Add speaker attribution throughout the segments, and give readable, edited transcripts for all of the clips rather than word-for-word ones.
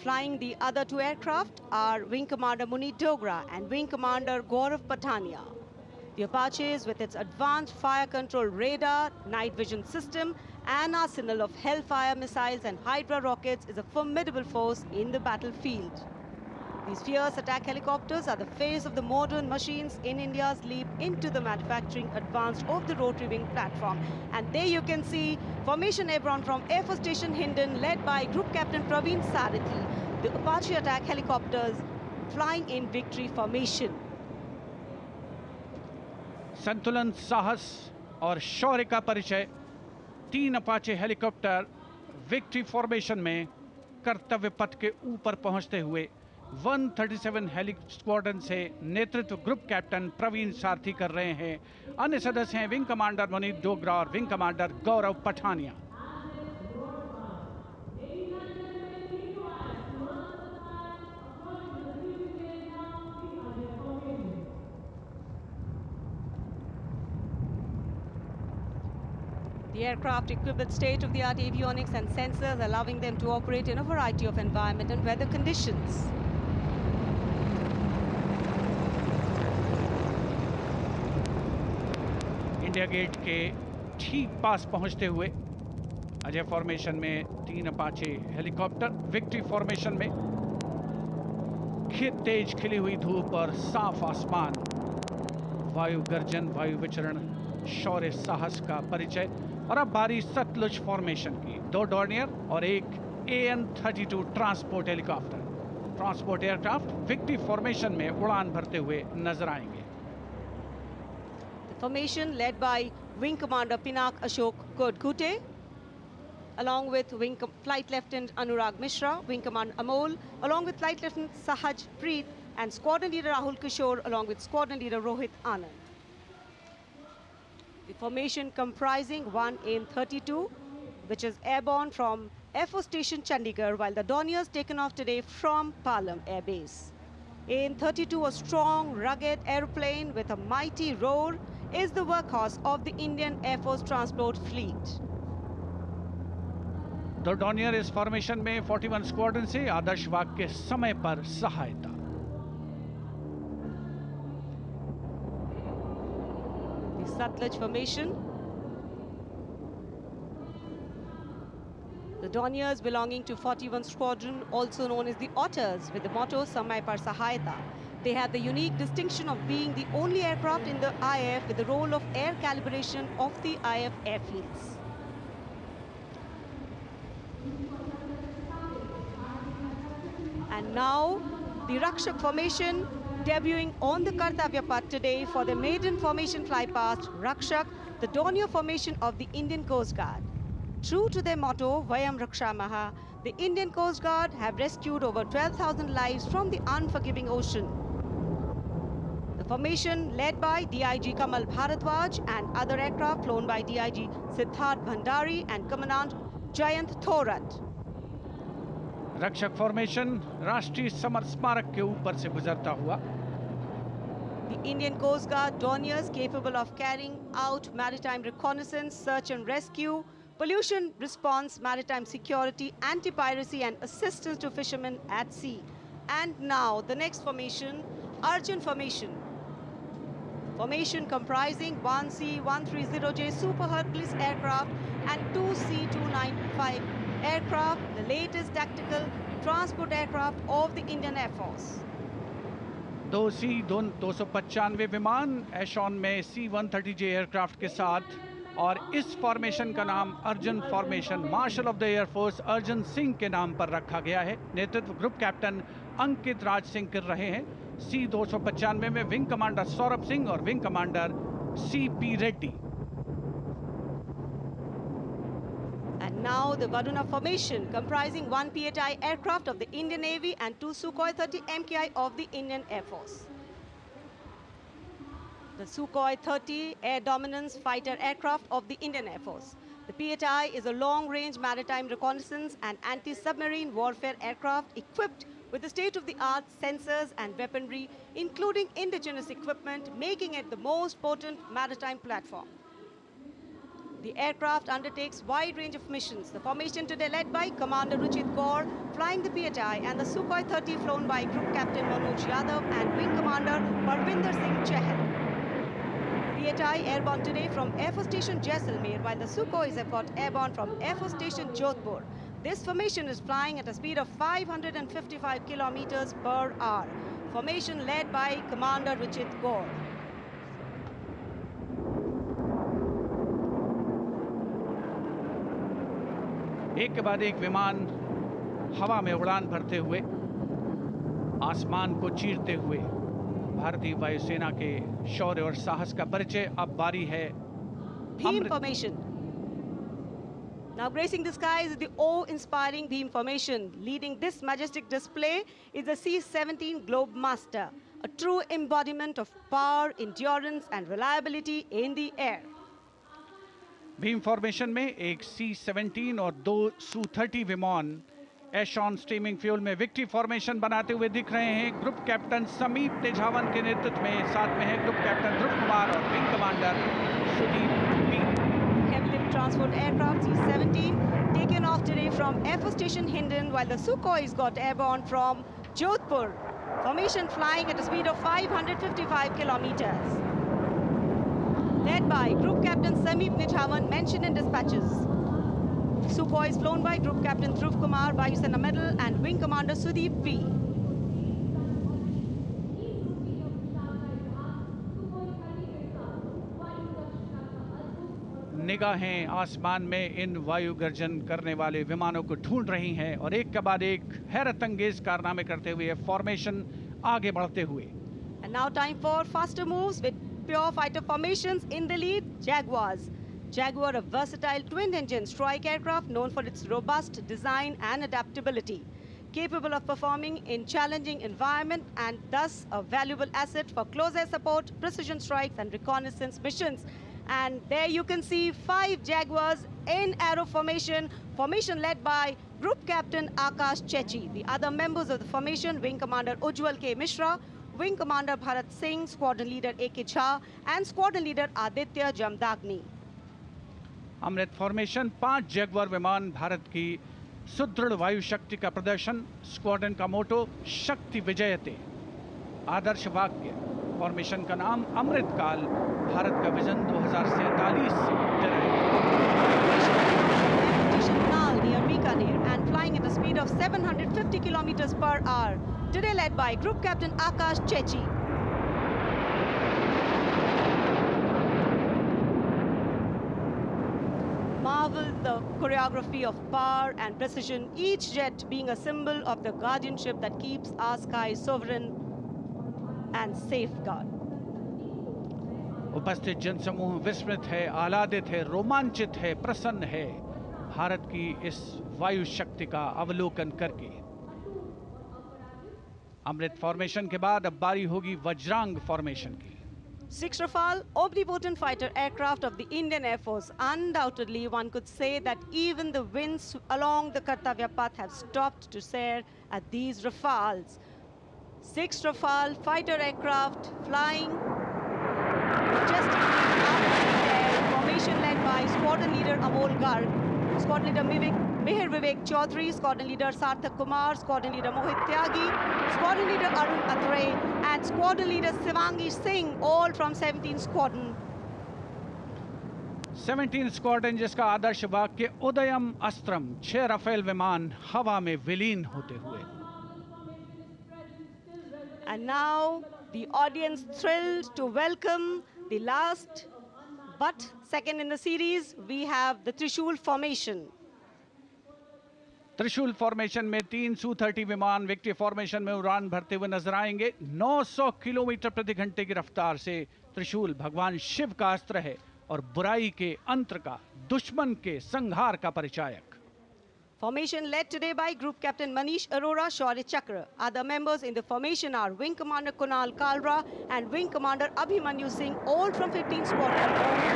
Speaker 1: Flying the other two aircraft are Wing Commander Munit Dogra and Wing Commander Gaurav Patania. The Apaches, with its advanced fire control radar, night vision system, and arsenal of Hellfire missiles and Hydra rockets, is a formidable force in the battlefield. These fierce attack helicopters are the face of the modern machines in India's leap into the manufacturing advanced of the rotary wing platform. And there you can see Formation Airborne from Air Force Station Hindon, led by Group Captain Praveen Sarathi. The Apache attack helicopters flying in victory formation.
Speaker 2: संतुलन, साहस और शौर्य का परिचय 3 Apache helicopter victory formation में कर्तव्य पथ के ऊपर पहुंचते हुए 137 हेली स्क्वाड्रन से नेतृत्व ग्रुप कैप्टन प्रवीण सारथी कर रहे हैं। अन्य सदस्य हैं विंग कमांडर मुनीत डोगरा और wing commander Gaurav Pathania.
Speaker 1: The aircraft equipped with state-of-the-art avionics and sensors, allowing them to operate in a variety of environment and weather conditions.
Speaker 2: India Gate के ठीक पास पहुंचते हुए अजय फॉर्मेशन में 3 अपाचे हेलीकॉप्टर विक्ट्री फॉर्मेशन में तेज खिली हुई धूप और साफ आसमान, वायु गर्जन, वायु विचरण, शौर्य साहस का परिचय। और अब बारी सतलुज फॉर्मेशन की। 2 डॉर्नियर और एक AN-32 transport helicopter, transport aircraft victory formation में उड़ान भरते हुए नजर आएंगे।
Speaker 1: Formation led by Wing Commander Pinak Ashok Kodkute, along with Flight Lieutenant Anurag Mishra, Wing Commander Amol, along with Flight Lieutenant Sahaj Preet, and Squadron Leader Rahul Kishore, along with Squadron Leader Rohit Anand. The formation comprising one AN-32, which is airborne from Air Force Station Chandigarh, while the Dorniers taken off today from Palam Air Base. AN-32, a strong, rugged aeroplane with a mighty roar, is the workhorse of the Indian Air Force transport fleet.
Speaker 2: The Dornier इस formation में 41 squadron से आदर्श वाक के समय पर सहायता।
Speaker 1: The Satluj formation. The Dorniers belonging to 41 Squadron, also known as the Otters, with the motto Samay Par Sahayata. They have the unique distinction of being the only aircraft in the IF with the role of air calibration of the IF airfields. And now, the Rakshak formation debuting on the Kartavya Path today for the maiden formation flypast, Rakshak, the Dornier formation of the Indian Coast Guard. True to their motto, Vayam Rakshamaha, the Indian Coast Guard have rescued over 12,000 lives from the unforgiving ocean. The formation led by DIG Kamal Bharadwaj and other aircraft flown by DIG Siddharth Bhandari and Commandant Jayant Thorat.
Speaker 2: रक्षक formation राष्ट्रीय summer स्मारक के ऊपर से गुजरता हुआ।
Speaker 1: The Indian Coast Guard Dorniers capable of carrying out maritime reconnaissance, search and rescue, pollution response, maritime security, anti-piracy and assistance to fishermen at sea. And now the next formation, Arjun formation. Formation comprising 1 C-130J Super Hercules aircraft and 2 C-295 aircraft, the latest tactical transport aircraft of the Indian Air Force.
Speaker 2: 2 C-295 विमान एशॉन में C-130J aircraft के साथ, और इस formation का नाम Arjun formation marshal of the air force Arjun Singh के नाम पर रखा गया है। नेतृत्व ग्रुप कैप्टन अंकित राज सिंह कर रहे हैं। C-295 में विंग कमांडर सौरभ सिंह और wing commander CP Reddy.
Speaker 1: And now the Varuna formation comprising 1 P-8I aircraft of the Indian Navy and 2 Sukhoi 30 MKI of the Indian Air Force. The Sukhoi 30 air dominance fighter aircraft of the Indian Air Force. The P-8I is a long-range maritime reconnaissance and anti-submarine warfare aircraft equipped with the state-of-the-art sensors and weaponry, including indigenous equipment, making it the most potent maritime platform. The aircraft undertakes wide range of missions. The formation today led by Commander Ruchit Kaur, flying the PHI, and the Sukhoi 30 flown by Group Captain Manoj Yadav and Wing Commander Parvinder Singh Chahal. PHI airborne today from Air Force Station Jaisalmer, while the Sukhois have got airborne from Air Force Station Jodhpur. This formation is flying at a speed of 555 kilometers per hour. Formation led by Commander Ruchit Kaur.
Speaker 2: एक के बाद एक विमान हवा में उड़ान भरते हुए, आसमान को चीरते हुए भारतीय वायुसेना के शौर्य और साहस का परिचय। अब बारी है
Speaker 1: Beam formation. Now gracing the skies is the awe-inspiring beam formation. Leading this majestic display is the C-17 Globemaster, a true embodiment of power, endurance and reliability in the air.
Speaker 2: Bhim formation में एक C-17 और 2 Su-30 विमान एशॉन steaming fuel में victory formation बनाते हुए दिख रहे हैं। ग्रुप कैप्टन समीप तेजावन के नेतृत्व में, साथ में है ग्रुप कैप्टन ध्रुव कुमार और wing commander Sudeep P.
Speaker 1: Heavy lift transport aircraft C-17 taken off today from Air Force Station Hindon, while the Sukhois got airborne from Jodhpur. Formation flying at a speed of 555 kilometers. Led by Group Captain Sameep Nijhawan, mentioned in dispatches. Sukhois flown by Group Captain Dhruv Kumar, Vayusena Medal, and Wing Commander Sudeep V.
Speaker 2: निगाहें आसमान में इन वायु गर्जन करने वाले विमानों को ढूंढ रही हैं और एक के बाद एक हैरत अंगेज कारनामे करते हुए फॉर्मेशन आगे बढ़ते हुए।
Speaker 1: And now time for faster moves with pure fighter formations. In the lead, Jaguars. Jaguar, a versatile twin-engine strike aircraft known for its robust design and adaptability, capable of performing in challenging environment and thus a valuable asset for close air support, precision strikes and reconnaissance missions. And there you can see 5 Jaguars in arrow formation, formation led by Group Captain Akash Chechi. The other members of the formation, Wing Commander Ujjwal K. Mishra, Wing Commander Bharat Singh, Squadron Leader A.K. Jha and Squadron Leader Aditya Jamdagni.
Speaker 2: Amrit formation 5 Jaguar विमान, भारत की सुदृढ़ वायु शक्ति का प्रदर्शन। Squadron का मोटो शक्ति विजयते, आदर्श वाक्य। फॉर्मेशन का नाम अमृत काल, भारत का विजन 2047 से
Speaker 1: near Bikaner and flying at a speed of 750 kilometers per hour. Today led by Group Captain Akash Chechi. Marvel the choreography of power and precision, each jet being a symbol of the guardianship that keeps our skies sovereign and safeguard.
Speaker 2: उपस्थित जनसमूह विस्मित है, आह्लादित है, रोमांचित है, प्रसन्न है भारत की इस वायु शक्ति का अवलोकन करके। अमृत फॉर्मेशन के बाद अब बारी होगी वज्रांग फॉर्मेशन की।
Speaker 1: 6 Rafale, omnipotent fighter aircraft of the Indian Air Force. Undoubtedly, one could say that even the winds along the Kartavya path have stopped to stare at these Rafales. 6 Rafale fighter aircraft flying majestically out of the air. Formation led by Squadron Leader Amol Garg, Squadron Leader Mihir Vivek Chaudhary, Squadron Leader Sarthak Kumar, Squadron Leader Mohit Tyagi, Squadron Leader Arun Athare, and Squadron Leader Shivangi Singh, all from 17 Squadron.
Speaker 2: 17 squadron जिसका आदर्श वाक्य उदयम अस्त्रम, 6 Rafale विमान हवा में विलीन होते हुए।
Speaker 1: And now the audience thrilled to welcome the last but second in the series. We have the Trishul formation.
Speaker 2: त्रिशूल formation में 3 Su-30 विमान विक्ट्री फॉर्मेशन में उड़ान भरते हुए नजर आएंगे। 900 किलोमीटर प्रति घंटे की रफ्तार से त्रिशूल भगवान शिव का अस्त्र है और बुराई के अंतर का, दुश्मन के संहार का परिचायक।
Speaker 1: Formation led today by Group Captain Manish Arora, Shaurya Chakra. Other members in the formation are Wing Commander Kunal Kalra and Wing Commander Abhimanyu Singh, all from 15 Squadron Lancers.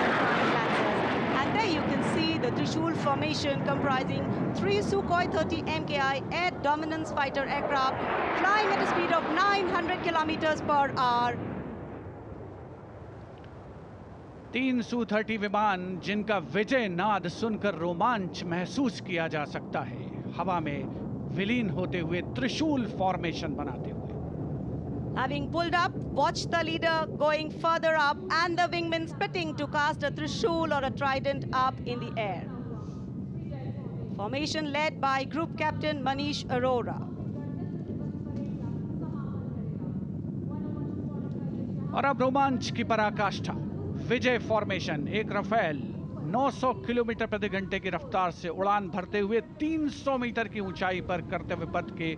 Speaker 1: And there you can see the Trishul formation comprising 3 Sukhoi 30 MKI air dominance fighter aircraft flying at a speed of 900 kilometers per hour.
Speaker 2: 3 Su-30 विमान जिनका विजय नाद सुनकर रोमांच महसूस किया जा सकता है, हवा में विलीन होते हुए त्रिशूल फॉर्मेशन बनाते हुए।
Speaker 1: Having pulled up, watch the leader going further up and the wingmen spitting to cast a trishul or a trident up in the air. Formation led by Group Captain Manish Arora.
Speaker 2: और अब रोमांच की पराकाष्ठा, विजय formation. एक Rafale 900 kilometre प्रति घंटे की रफ्तार से उड़ान भरते हुए 300 मीटर की ऊंचाई पर कर्तव्य पथ के